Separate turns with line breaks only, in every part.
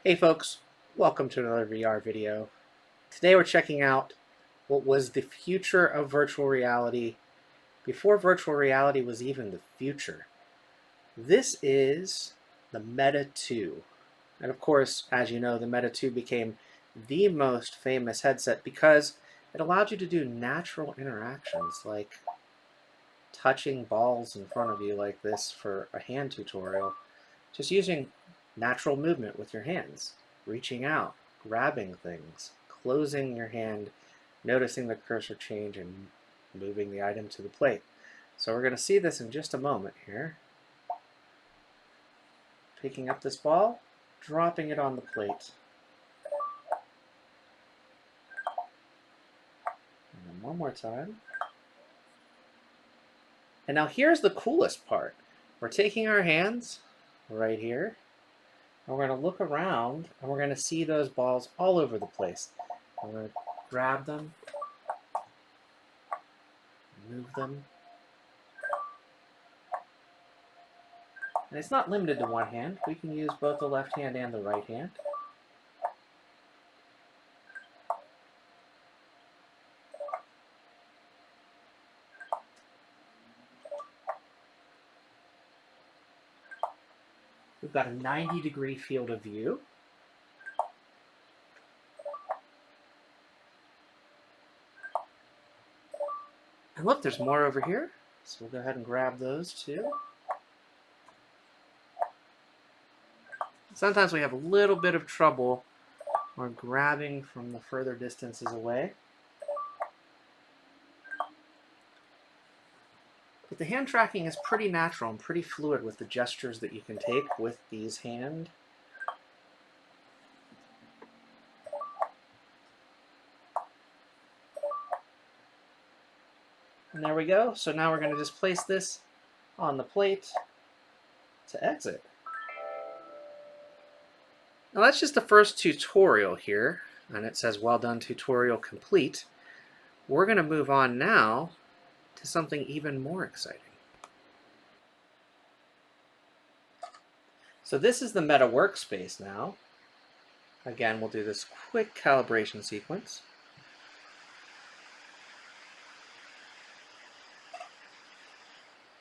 Hey folks, welcome to another VR video. Today we're checking out what was the future of virtual reality before virtual reality was even the future. This is the Meta 2. And of course, as you know, the Meta 2 became the most famous headset because it allowed you to do natural interactions like touching balls in front of you like this for a hand tutorial, just using natural movement with your hands, reaching out, grabbing things, closing your hand, noticing the cursor change, and moving the item to the plate. So we're going to see this in just a moment here. Picking up this ball, dropping it on the plate. And then one more time. And now here's the coolest part. We're taking our hands right here, and we're going to look around, and we're going to see those balls all over the place. I'm going to grab them, move them. And it's not limited to one hand. We can use both the left hand and the right hand. We've got a 90-degree field of view. And look, there's more over here. So we'll go ahead and grab those too. Sometimes we have a little bit of trouble when grabbing from the further distances away. But the hand tracking is pretty natural and pretty fluid with the gestures that you can take with these hand. And there we go. So now we're going to just place this on the plate to exit. Now that's just the first tutorial here, and it says well done, tutorial complete. We're going to move on now to something even more exciting. So this is the Meta workspace now. Again, we'll do this quick calibration sequence.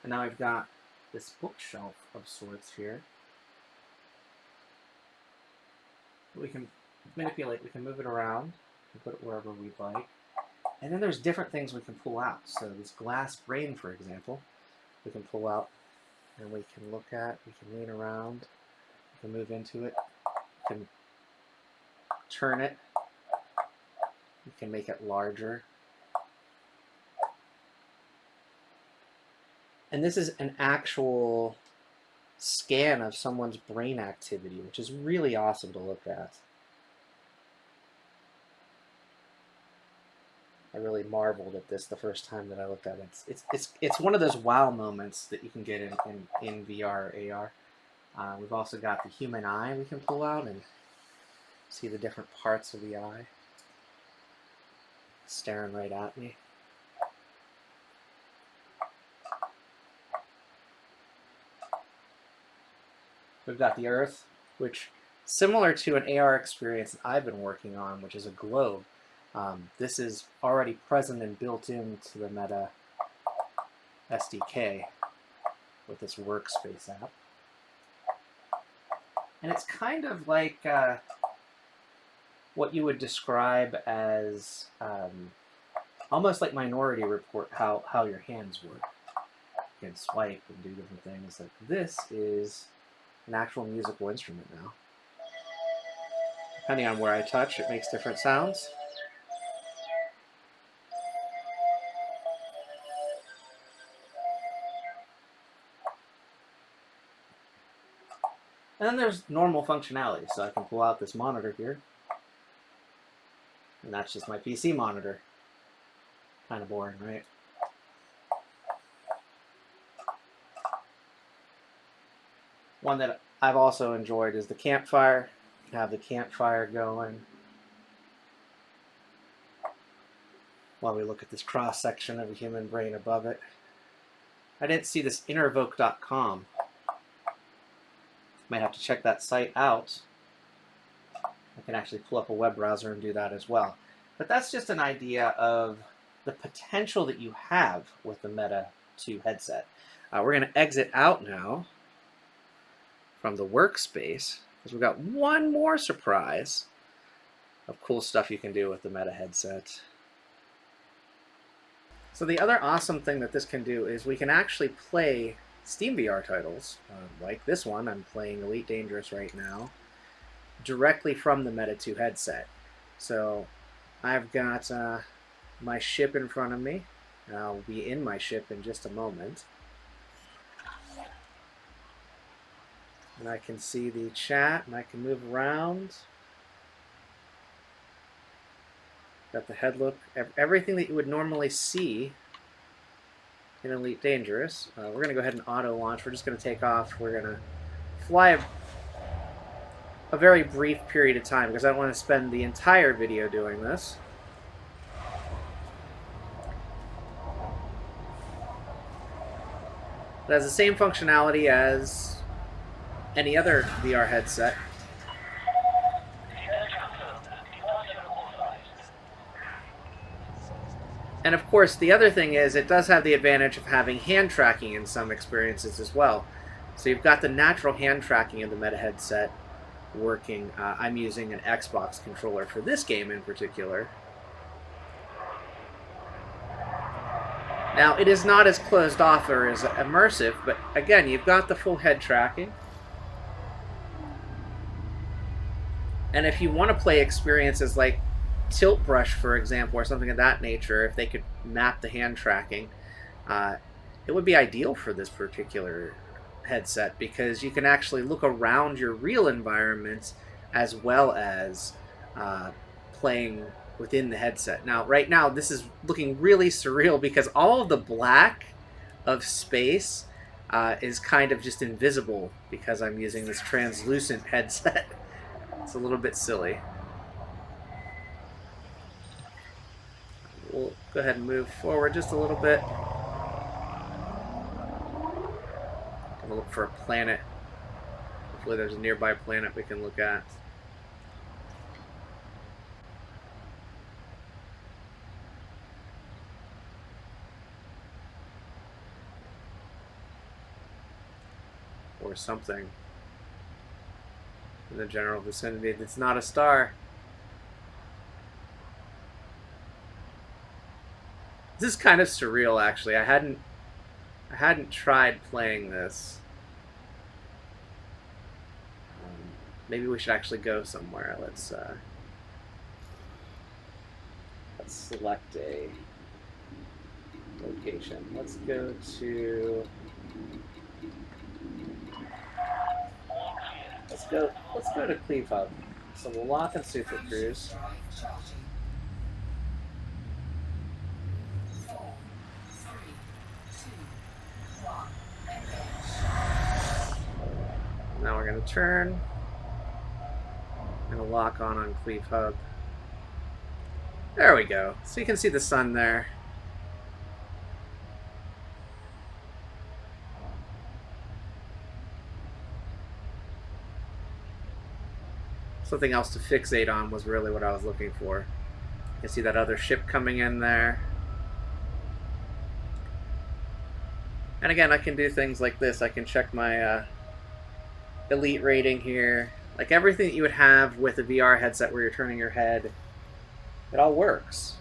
And now I've got this bookshelf of sorts here. We can manipulate, we can move it around, and put it wherever we'd like. And then there's different things we can pull out. So this glass brain, for example, we can pull out and we can look at, we can lean around, we can move into it, we can turn it, we can make it larger. And this is an actual scan of someone's brain activity, which is really awesome to look at. I really marveled at this the first time that I looked at it. It's one of those wow moments that you can get in VR or AR. We've also got the human eye we can pull out and see the different parts of the eye staring right at me. We've got the Earth, which similar to an AR experience that I've been working on, which is a globe. This is already present and built into the Meta SDK with this workspace app. And it's kind of like what you would describe as almost like Minority Report, how your hands work. You can swipe and do different things. Like this is an actual musical instrument now. Depending on where I touch, it makes different sounds. And then there's normal functionality, so I can pull out this monitor here. And that's just my PC monitor. Kind of boring, right? One that I've also enjoyed is the campfire. You can have the campfire going while we look at this cross section of a human brain above it. I didn't see this innervoke.com. Might have to check that site out. can actually pull up a web browser and do that as well. But that's just an idea of the potential that you have with the Meta 2 headset. We're going to exit out now from the workspace because we've got one more surprise of cool stuff you can do with the Meta headset. So the other awesome thing that this can do is we can actually play Steam VR titles, like this one. I'm playing Elite Dangerous right now, directly from the Meta 2 headset. So I've got my ship in front of me. I'll be in my ship in just a moment. And I can see the chat, and I can move around. Got the head look, everything that you would normally see in Elite Dangerous. We're going to go ahead and auto launch. We're just going to take off. We're going to fly a very brief period of time because I don't want to spend the entire video doing this. It has the same functionality as any other VR headset. And of course, the other thing is it does have the advantage of having hand tracking in some experiences as well. So you've got the natural hand tracking of the Meta headset working. I'm using an Xbox controller for this game in particular. Now, it is not as closed off or as immersive, but again, you've got the full head tracking. And if you want to play experiences like Tilt Brush, for example, or something of that nature, if they could map the hand tracking, it would be ideal for this particular headset because you can actually look around your real environment as well as playing within the headset. Now, right now, this is looking really surreal because all of the black of space is kind of just invisible because I'm using this translucent headset. It's a little bit silly. We'll go ahead and move forward just a little bit. Gonna look for a planet. Hopefully there's a nearby planet we can look at. Or something in the general vicinity that's not a star. This is kind of surreal, actually. I hadn't tried playing this. Maybe we should actually go somewhere. Let's select a location. Let's go to. Let's go to Cleve Hub. So we'll lock in Super Cruise. Now we're going to turn. I'm going to lock on Cleve Hub. There we go. So you can see the sun there. Something else to fixate on was really what I was looking for. You can see that other ship coming in there. And again, I can do things like this. I can check my Elite rating here. Like everything that you would have with a VR headset where you're turning your head, it all works.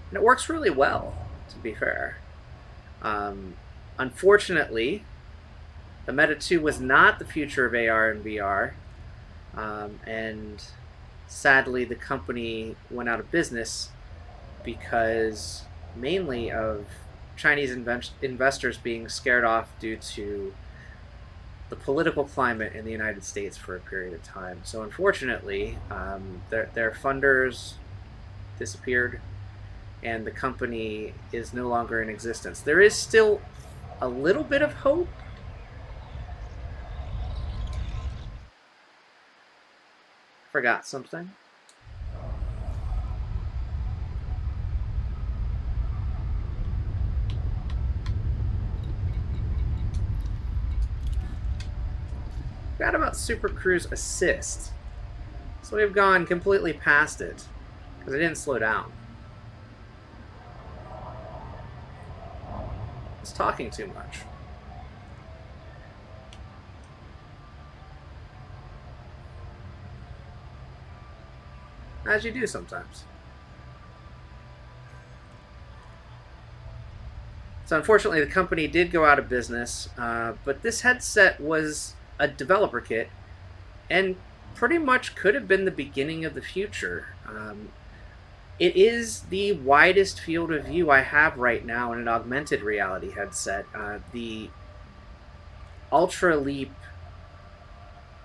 And it works really well, to be fair. Unfortunately, the Meta 2 was not the future of AR and VR. And sadly, the company went out of business because mainly of Chinese investors being scared off due to the political climate in the United States for a period of time. So unfortunately, their funders disappeared and the company is no longer in existence. There is still a little bit of hope. Forgot something. Forgot about Super Cruise Assist. So we've gone completely past it because I didn't slow down. I was talking too much. As you do sometimes. So unfortunately, the company did go out of business, but this headset was a developer kit and pretty much could have been the beginning of the future. It is the widest field of view I have right now in an augmented reality headset. The Ultra Leap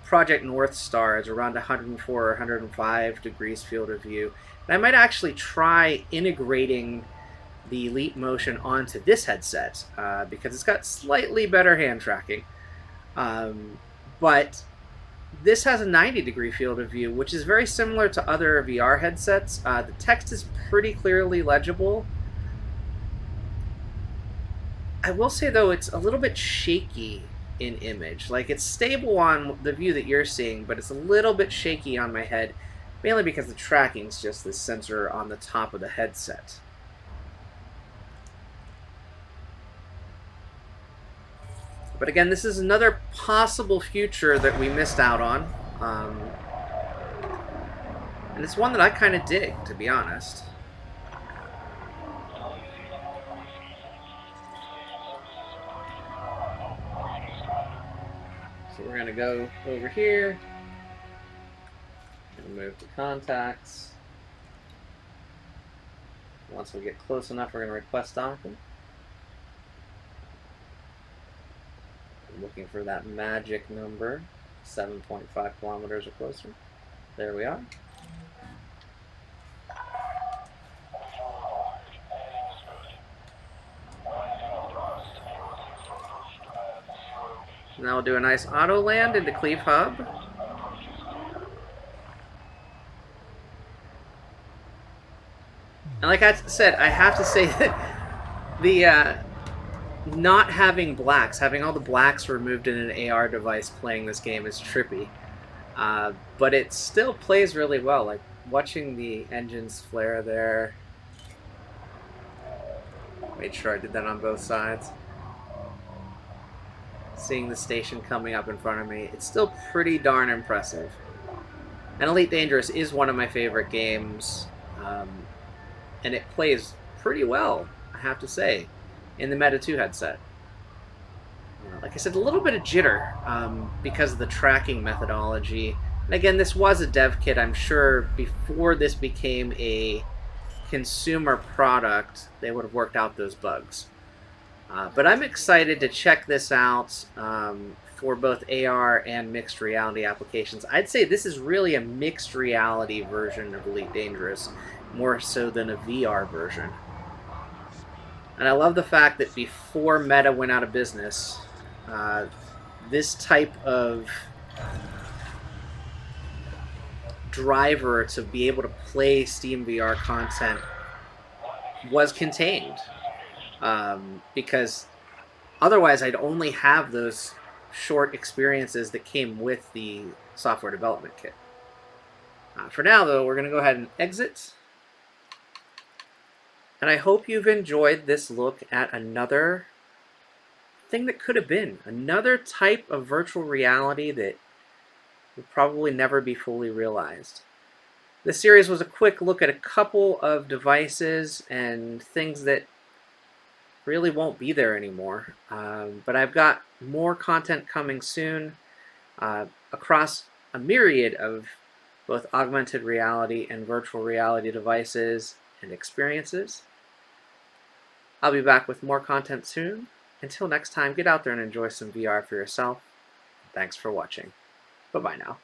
Project North Star is around 104 or 105 degrees field of view. And I might actually try integrating the Leap Motion onto this headset because it's got slightly better hand tracking. But this has a 90-degree field of view, which is very similar to other VR headsets. The text is pretty clearly legible. I will say, though, it's a little bit shaky in image. Like, it's stable on the view that you're seeing, but it's a little bit shaky on my head, mainly because the tracking's just this sensor on the top of the headset. But again, this is another possible future that we missed out on. And it's one that I kind of dig, to be honest. So we're going to go over here. And move to contacts. Once we get close enough, we're going to request Donovan. I'm looking for that magic number, 7.5 kilometers or closer. There we are. Now we'll do a nice auto land into Cleve Hub. And like I said, I have to say that the not having blacks, having all the blacks removed in an AR device playing this game is trippy. But it still plays really well. Like watching the engines flare there. Made sure I did that on both sides. Seeing the station coming up in front of me, it's still pretty darn impressive. And Elite Dangerous is one of my favorite games, and it plays pretty well, I have to say, in the Meta 2 headset. Like I said, a little bit of jitter because of the tracking methodology. And again, this was a dev kit. I'm sure before this became a consumer product, they would have worked out those bugs. But I'm excited to check this out for both AR and mixed reality applications. I'd say this is really a mixed reality version of Elite Dangerous, more so than a VR version. And I love the fact that before Meta went out of business, this type of driver to be able to play Steam VR content was contained. Because otherwise I'd only have those short experiences that came with the software development kit. For now, though, we're going to go ahead and exit. And I hope you've enjoyed this look at another thing that could have been. Another type of virtual reality that will probably never be fully realized. This series was a quick look at a couple of devices and things that really won't be there anymore. But I've got more content coming soon across a myriad of both augmented reality and virtual reality devices and experiences. I'll be back with more content soon. Until next time, get out there and enjoy some VR for yourself. Thanks for watching. Bye-bye now.